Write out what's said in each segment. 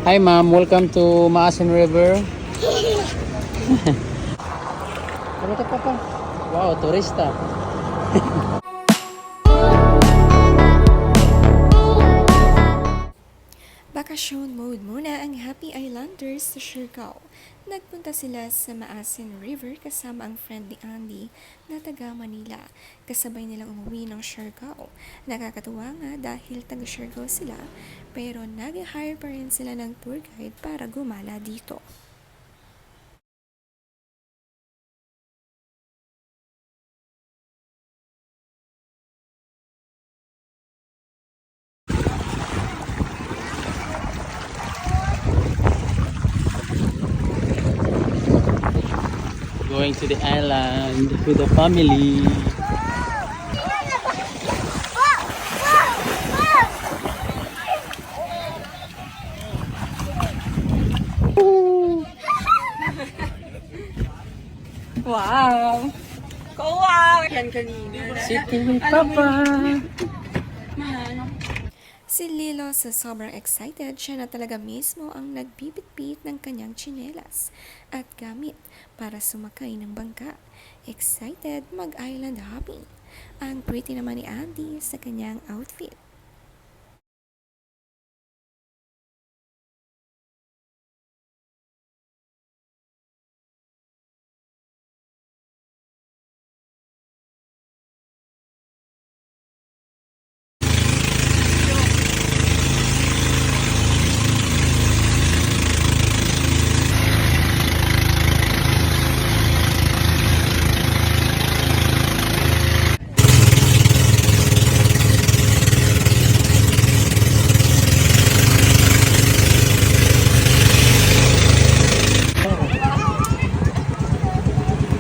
Hi ma'am, welcome to Maasin River. Ano ka pa? Wow, turista. Bakasyon mode muna ang Happy Islanders sa Siargao. Nagpunta sila sa Maasin River kasama ang friend ni Andy na taga Manila. Kasabay nilang umuwi ng Siargao. Nakakatuwa nga dahil taga Siargao sila pero nag-hire pa rin sila ng tour guide para gumala dito. Going to the island with the family. Wow! Wow! Yan kanina. Sitting with Papa. Si Lilo sa sobrang excited, siya na talaga mismo ang nagbibitbit ng kanyang tsinelas at gamit para sumakay ng bangka. Excited mag-island hopping. Ang pretty naman ni Andy sa kanyang outfit.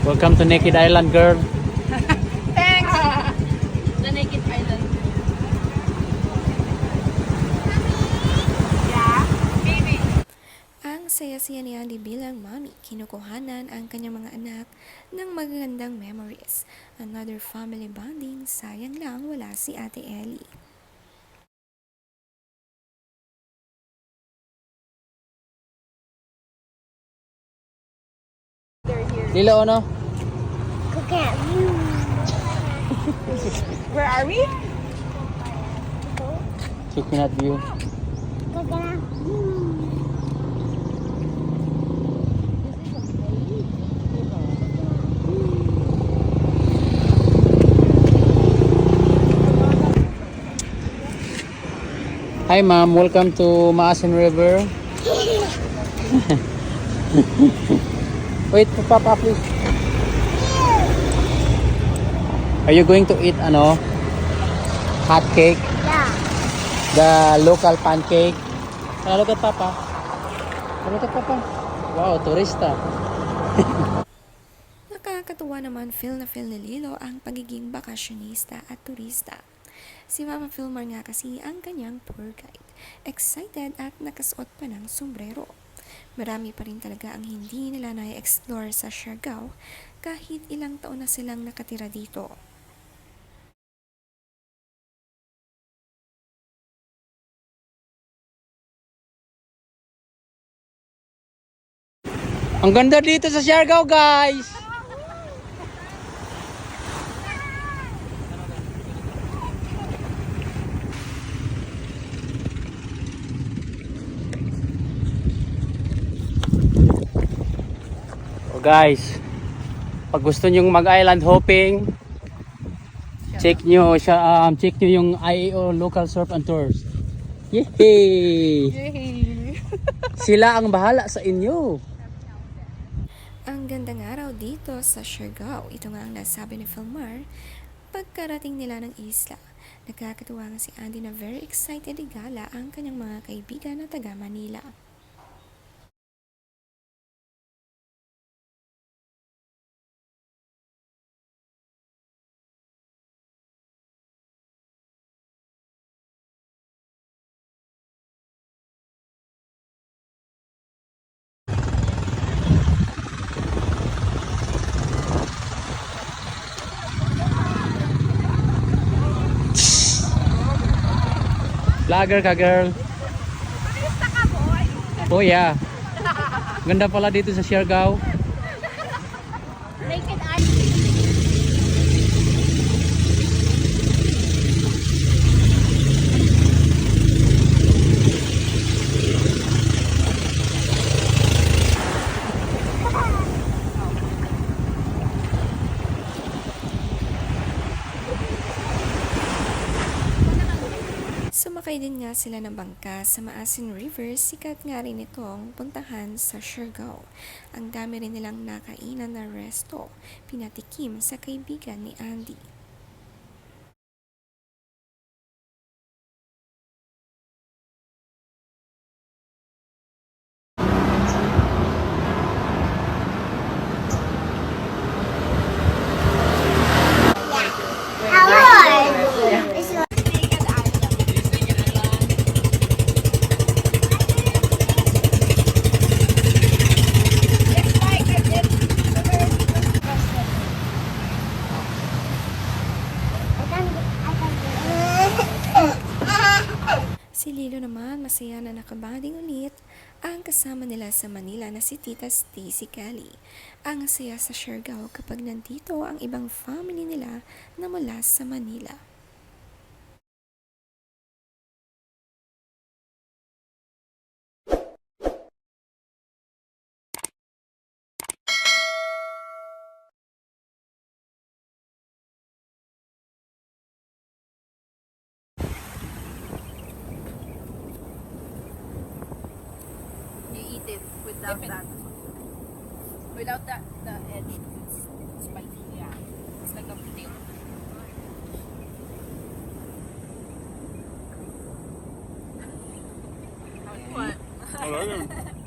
Welcome to Naked Island, girl. Thanks! The Naked Island. Yeah? Baby. Ang saya-saya ni Andy bilang mami, kinukuhanan ang kanyang mga anak ng magagandang memories. Another family bonding, sayang lang wala si Ate Ellie. Lilo, ano? Where are we? Coconut view. Hi ma'am, welcome to Maasin River. Wait, Papa, please. Are you going to eat hot cake? Yeah. The local pancake? Look at Papa. Look at Papa. Wow, turista. Nakakatuwa naman feel na feel ni Lilo ang pagiging bakasyonista at turista. Si Mama Filmar nga kasi ang kanyang tour guide. Excited at nakasuot pa ng sombrero. Marami pa rin talaga ang hindi nila na-explore sa Siargao kahit ilang taon na silang nakatira dito. Ang ganda dito sa Siargao, guys. Oh, guys, pag gusto nyong mag-island hopping, check nyo yung IAO Local Surf and Tours. Yay! Sila ang bahala sa inyo. Ang gandang araw dito sa Siargao, ito nga ang nasabi ni Filmar pagkarating nila ng isla. Nakakatuwa nga si Andy na very excited igala ang kanyang mga kaibigan na taga Manila. Vlogger ka, girl. Basta ka, boy. Oh yeah. Ganda pala dito sa Siargao. Naked Island. Sumakay din nga sila ng bangka sa Maasin River, sikat nga rin itong puntahan sa Siargao. Ang dami rin nilang nakainan na resto, pinatikim sa kaibigan ni Andy. Si Lilo naman masaya na nakabanding ulit ang kasama nila sa Manila na si Tita Stacy Kelly. Ang saya sa Siargao kapag nandito ang ibang family nila na mula sa Manila. You eat it without that. Without that, the edge. It's spicy. Yeah. It's like a potato. What?